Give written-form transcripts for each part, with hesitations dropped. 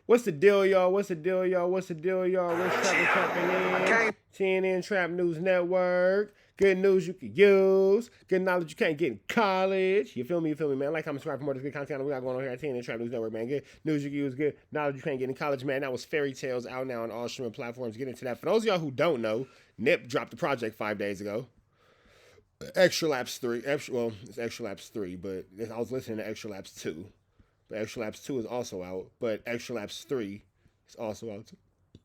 What's the deal, y'all? What's the deal, y'all? What's the deal, y'all? What's trapping in? TNN Trap News Network. Good news you can use. Good knowledge you can't get in college. You feel me? You feel me, man? Like, comment, subscribe for more of this good content we got going on here at TNN Trap News Network, man. Good news you can use. Good knowledge you can't get in college, man. That was Fairy Tales out now on all streaming platforms. Get into that. For those of y'all who don't know, Nip dropped the project 5 days ago. Extra Laps 3. Well, it's Extra Laps 3, but I was listening to Extra Laps 2. But Extra Laps 2 is also out, but Extra Laps 3 is also out too.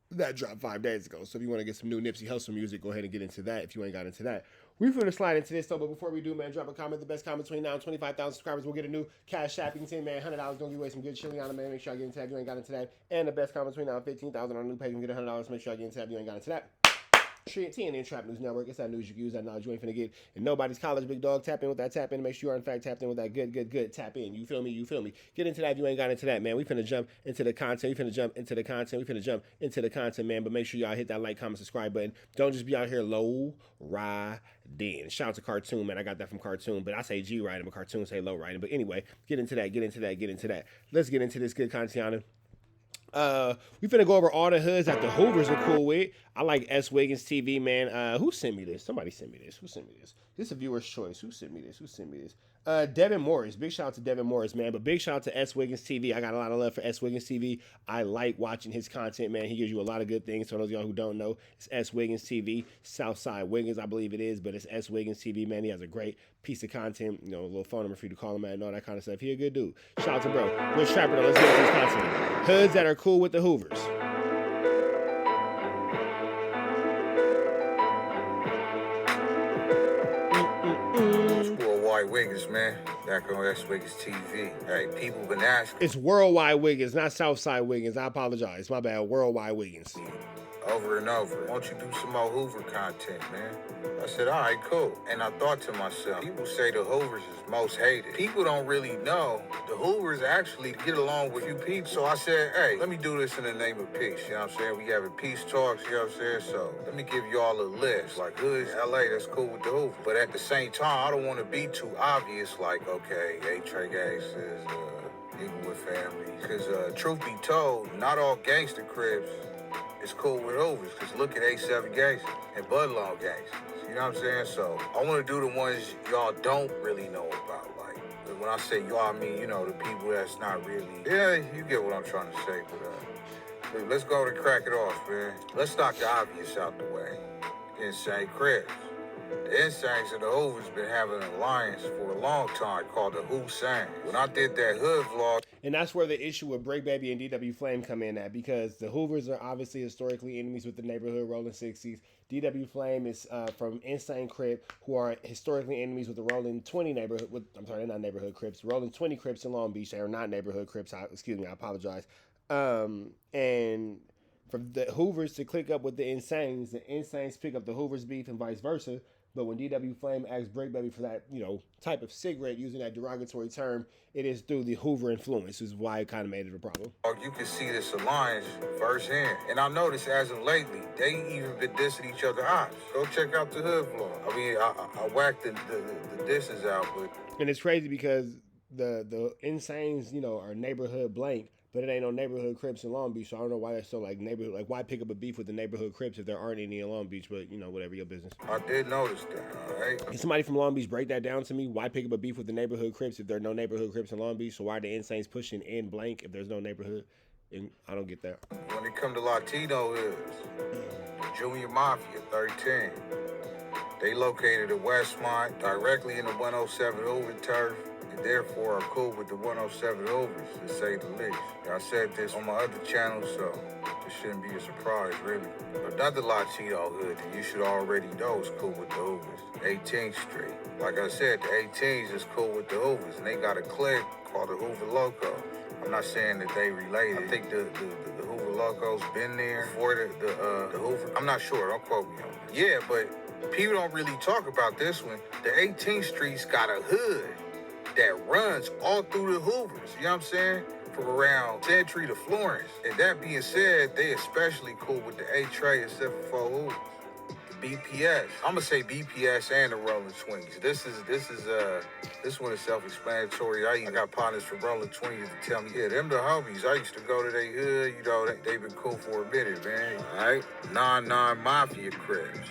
That dropped 5 days ago. So if you want to get some new Nipsey Hussle music, go ahead and get into that if you ain't got into that. We're going to slide into this, though, but before we do, man, drop a comment. The best comment between now and 25,000 subscribers. We'll get a new cash app. You can say, man, $100. Don't give away some good chili on it, man. Make sure I get into that if you ain't got into that. And the best comment between now and 15,000 on a new page. You can get $100. Make sure I get into that if you ain't got into that. TNN Trap News Network. It's that news you can use, that knowledge you ain't finna get in nobody's college, big dog. Tap in with that tap in. Make sure you are, in fact, tapped in with that good tap in. You feel me? You feel me? Get into that if you ain't got into that, man. We finna jump into the content. We finna jump into the content, man. But make sure y'all hit that like, comment, subscribe button. Don't just be out here low riding. Shout out to Cartoon, man. I got that from Cartoon, but I say G riding, but Cartoon say low riding. But anyway, get into that. Let's get into this good content. We finna go over all the hoods that the Hoovers are cool with. I like S. Wiggins TV, man. Who sent me this? Somebody sent me this. Who sent me this? This is a viewer's choice. Who sent me this? Devin Morris. Big shout out to Devin Morris, man. But big shout out to S. Wiggins TV. I got a lot of love for S. Wiggins TV. I like watching his content, man. He gives you a lot of good things. For those of y'all who don't know, it's S. Wiggins TV. Southside Wiggins, I believe it is, but it's S. Wiggins TV, man. He has a great piece of content. You know, a little phone number for you to call him at and all that kind of stuff. He a good dude. Shout out to bro. Good trapper though. Let's get into his content. Hoods that are cool with the Hoovers. Wiggins, man. Back on S. Wiggins TV. Hey, people been asking. It's Worldwide Wiggins, not Southside Wiggins. I apologize. My bad. Worldwide Wiggins. Over and over. Why don't you do some more Hoover content, man? I said, all right, cool. And I thought to myself, people say the Hoovers is most hated. People don't really know the Hoovers actually get along with you people. So I said, hey, let me do this in the name of peace. You know what I'm saying? We having peace talks, you know what I'm saying? So let me give y'all a list. Like, hoods, LA, that's cool with the Hoover. But at the same time, I don't want to be too obvious, like, okay, Trey gangsters, Inglewood family. Because truth be told, not all gangster cribs is cool with Hoovers, because look at A7 Gangsters and Budlaw Gangsters. You know what I'm saying? So I want to do the ones y'all don't really know about. Like, when I say y'all, I mean, you know, the people that's not really... Yeah, you get what I'm trying to say, but let's go to crack it off, man. Let's knock the obvious out the way. Insane cribs. The Insanes and the Hoovers been having an alliance for a long time called the HOOVERS. When I did that hood vlog... And that's where the issue with Break Baby and DW Flame come in at, because the Hoovers are obviously historically enemies with the neighborhood Rolling 60s. DW Flame is from Insane Crip, who are historically enemies with the Rolling 20 neighborhood. I'm sorry, they're not neighborhood Crips. Rolling 20 Crips in Long Beach. They are not neighborhood Crips. Excuse me, I apologize. And for the Hoovers to click up with the Insanes pick up the Hoovers beef and vice versa. But when DW Flame asks Break Baby for that, type of cigarette using that derogatory term, it is through the Hoover influence, is why it kind of made it a problem. You can see this alliance firsthand. And I noticed as of lately, they even been dissing each other ops. Go check out the hood vlog. I mean, I whacked the disses out, but... And it's crazy because the Insanes, are neighborhood blank, but it ain't no neighborhood Crips in Long Beach, so I don't know why they're still like neighborhood. Like, why pick up a beef with the neighborhood Crips if there aren't any in Long Beach? But whatever, your business. I did notice that. All right. Can somebody from Long Beach break that down to me? Why pick up a beef with the neighborhood Crips if there are no neighborhood Crips in Long Beach? So why are the Insanes pushing in blank if there's no neighborhood? And I don't get that. When it come to Latino hoods, Junior Mafia 13, they located in Westmont, directly in the 107 Hoover turf. And therefore are cool with the 107 Hoovers, to say the least. I said this on my other channel, so this shouldn't be a surprise, really. Another Latino hood that you should already know is cool with the Hoovers, 18th Street. Like I said, the 18s is cool with the Hoovers, and they got a clique called the Hoover Loco. I'm not saying that they related. I think the Hoover Loco's been there before the Hoover. I'm not sure, don't quote me on it. Yeah, but people don't really talk about this one. The 18th Street's got a hood that runs all through the Hoovers, you know what I'm saying? From around Century to Florence. And that being said, they especially cool with the A-Tray and 74 Hoovers. BPS. I'm gonna say BPS and the Rolling 20s. This one is self-explanatory. I got partners from Rolling 20s to tell me, yeah, them the homies. I used to go to their hood, you know, they've been cool for a minute, man. All right, 9-9 Mafia Crips.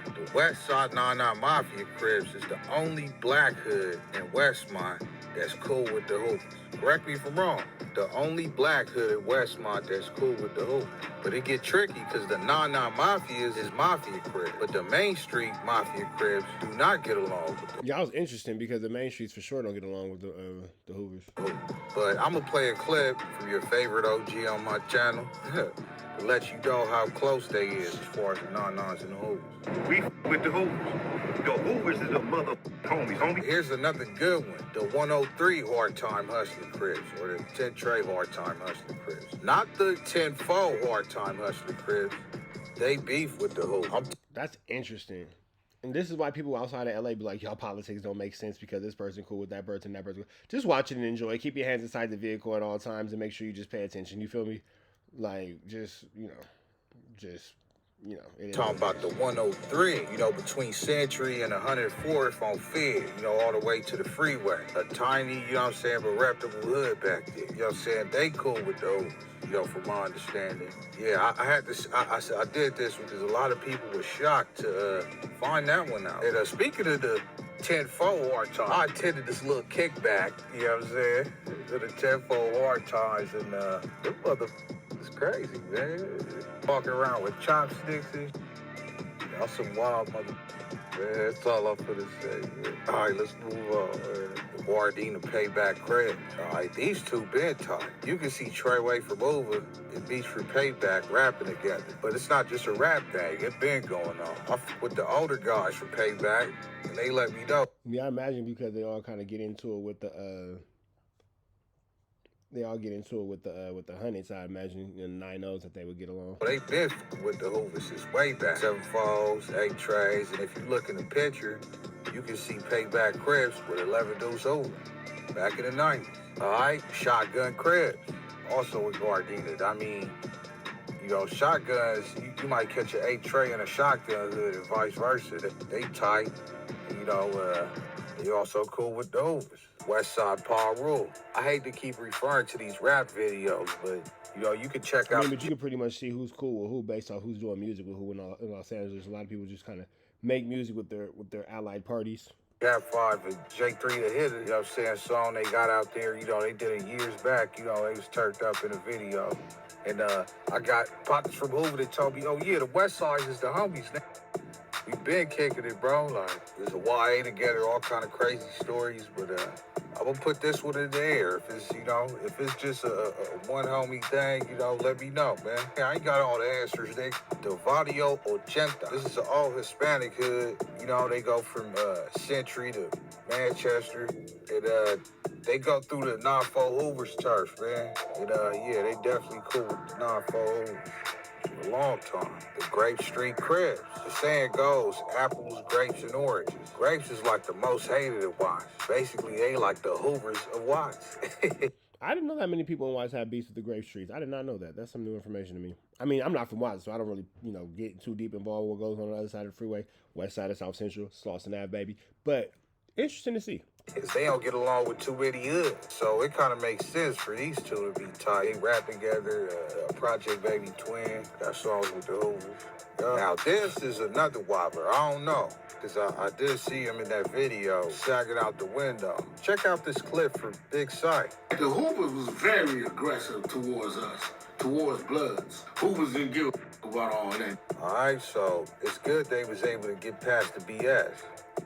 The West Side 9-9 Mafia Crips is the only black hood in Westmont that's cool with the Hoovers. Correct me if I'm wrong. The only black hood in Westmont that's cool with the Hoovers. But it get tricky because the 9-9 Mafias is Mafia Crips. But the Main Street Mafia Crips do not get along with them. Y'all was interesting because the Main Streets for sure don't get along with the Hoovers. But I'm going to play a clip from your favorite OG on my channel to let you know how close they is as far as the 9-9s and the Hoovers. We with the Hoovers. The Hoovers is the mother homies, homie. Here's another good one. The 103 Hard Time Hustling Crips, or the 10 Trey Hard Time Hustling Crips. Not the 10-4 Hard Time Hustling Crips. They beef with the Hoovers. That's interesting. And this is why people outside of LA be like, y'all politics don't make sense because this person cool with that person, that person. Just watch it and enjoy. Keep your hands inside the vehicle at all times and make sure you just pay attention. You feel me? Like, just, you know, talking about the 103, you know, between Century and 104th on Fed, you know, all the way to the freeway. A tiny, you know what I'm saying, but reputable hood back there. You know what I'm saying? They cool with those, you know, from my understanding. Yeah, I did this because a lot of people were shocked to find that one out. And speaking of the 10-4 hard time, I attended this little kickback, you know what I'm saying, to the 10-4 hard times, and them mother... It's crazy, man. Walking around with chopsticks and y'all some wild mother. Man, that's all I'm gonna say. Man. All right, let's move on. The Wardina Payback Credit. All right, these two been tight. You can see Treyway from Over and Beach for Payback rapping together. But it's not just a rap thing. It's been going on. I with the older guys from Payback, and they let me know. Yeah, I imagine because they all kind of get into it with the with the Hundreds. I imagine the 9-0s that they would get along. They been with the Hoovers since way back. 7-4s, 8 trays, and if you look in the picture, you can see Payback Crips with 11 deuce over back in the 90s. All right, Shotgun Crips, also with Gardena. I mean, you know, shotguns, you might catch an 8 tray in a shotgun hood and vice versa. They tight, you know, they also cool with the Hoovers. West Side Paul Rule. I hate to keep referring to these rap videos, but, you know, you can check out... but you can pretty much see who's cool with who based off who's doing music with who in Los Angeles. A lot of people just kind of make music with their allied parties. Cat 5 and J3 the Hitter, you know what I'm saying, song they got out there, you know, they did it years back, you know, they was turned up in a video. And I got partners from Hoover that told me, oh yeah, the West Side is the homies now. We been kicking it, bro. Like, there's a YA together, all kind of crazy stories, but I'm gonna put this one in the air. If it's, you know, if it's just a one homie thing, you know, let me know, man. I ain't got all the answers, Nick. The Vadio Ochenta. This is an all Hispanic hood. You know, they go from Century to Manchester, and they go through the 9-4 Hoovers turf, man. And yeah, they definitely cool with the 9-4 Hoovers. A long time. The Grape Street Cribs. The saying goes, apples, grapes, and oranges. Grapes is like the most hated of Watts. Basically, they like the Hoovers of Watts. I didn't know that many people in Watts have beefs with the Grape Streets. I did not know that. That's some new information to me. I mean, I'm not from Watts, so I don't really, you know, get too deep involved with what goes on the other side of the freeway. West side of South Central, Slauson Ave, baby. But interesting to see. They don't get along with too many hoods. So it kind of makes sense for these two to be tight. They rap together, Project Baby Twin, got songs with the Hoovers. Now this is another wobbler. I don't know, because I did see him in that video sagging out the window. Check out this clip from Big Sight. The Hoovers was very aggressive towards us, towards Bloods. Hoovers didn't give a about all that. All right, so it's good they was able to get past the BS.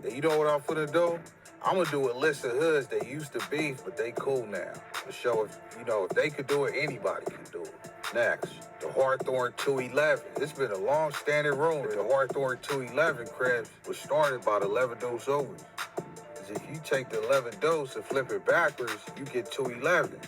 And you know what I'm finna do? I'm gonna do a list of hoods that used to beef, but they cool now. To show if, you know, if they could do it, anybody can do it. Next, the Hawthorne 211. It's been a long-standing rumor. The Hawthorne 211 Crips was started by the 11 dose overs. If you take the 11 dose and flip it backwards, you get 211.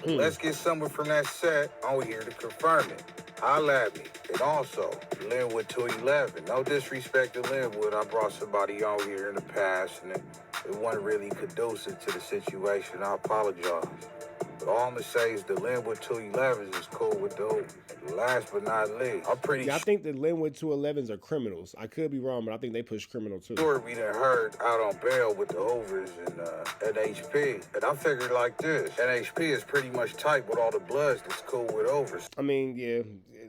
Let's get someone from that set on here to confirm it. Holla at me. And also, Linwood 211. No disrespect to Linwood. I brought somebody on here in the past, and it wasn't really conducive to the situation. I apologize. But all I'm gonna say is the Linwood 211s is cool with the Hoovers. Last but not least, I'm pretty Yeah, I think the Linwood 211s are criminals. I could be wrong, but I think they push criminal too. sure we done heard out on bail with the Hoovers and NHP. And I figured like this, NHP is pretty much tight with all the Bloods that's cool with Hoovers. I mean, yeah,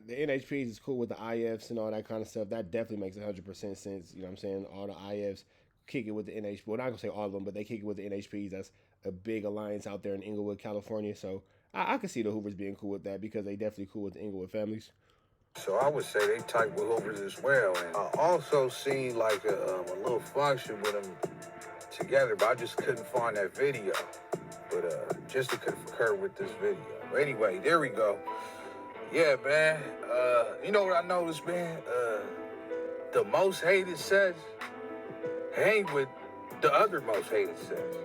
the NHPs is cool with the IFs and all that kind of stuff. That definitely makes 100% sense. You know what I'm saying? All the IFs kick it with the NHP. Well, not going to say all of them, but they kick it with the NHPs. That's a big alliance out there in Inglewood, California. So I can see the Hoovers being cool with that because they definitely cool with the Inglewood families. So I would say they tight with Hoovers as well. And I also seen like a little function with them together, but I just couldn't find that video. But just to concur with this video. But anyway, there we go. Yeah, man. You know what I noticed, man? The most hated sets hang with the other most hated sets.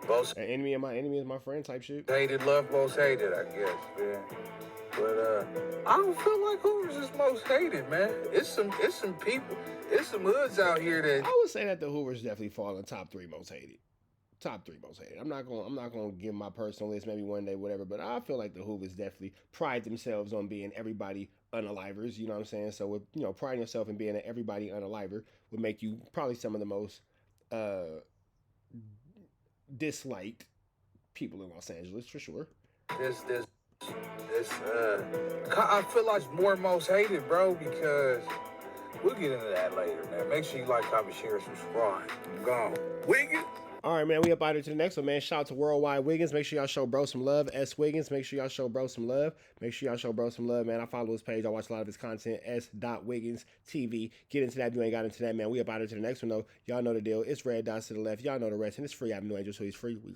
Most An enemy of my enemy is my friend type shit. hated, love most hated, I guess, man. But I don't feel like Hoovers is most hated, man. It's some people, it's some hoods out here that I would say that the Hoovers definitely fall in top 3 most hated. Top 3 most hated. I'm not gonna give my personal list maybe one day, whatever. But I feel like the Hoovers definitely pride themselves on being everybody unalivers. You know what I'm saying? So with priding yourself in being an everybody unaliver would make you probably some of the most disliked people in Los Angeles for sure. this I feel like it's more most hated, bro, because we'll get into that later, man. Make sure you like, comment, share, subscribe. I'm gone. Wiggin'. All right, man, we up out here to the next one, man. Shout out to Worldwide Wiggins. Make sure y'all show bro some love. S Wiggins, make sure y'all show bro some love. Make sure y'all show bro some love, man. I follow his page. I watch a lot of his content. S.Wiggins TV. Get into that if you ain't got into that, man. We up out here to the next one, though. Y'all know the deal. It's red dots to the left. Y'all know the rest. And it's free Avenue Angels, so he's free. We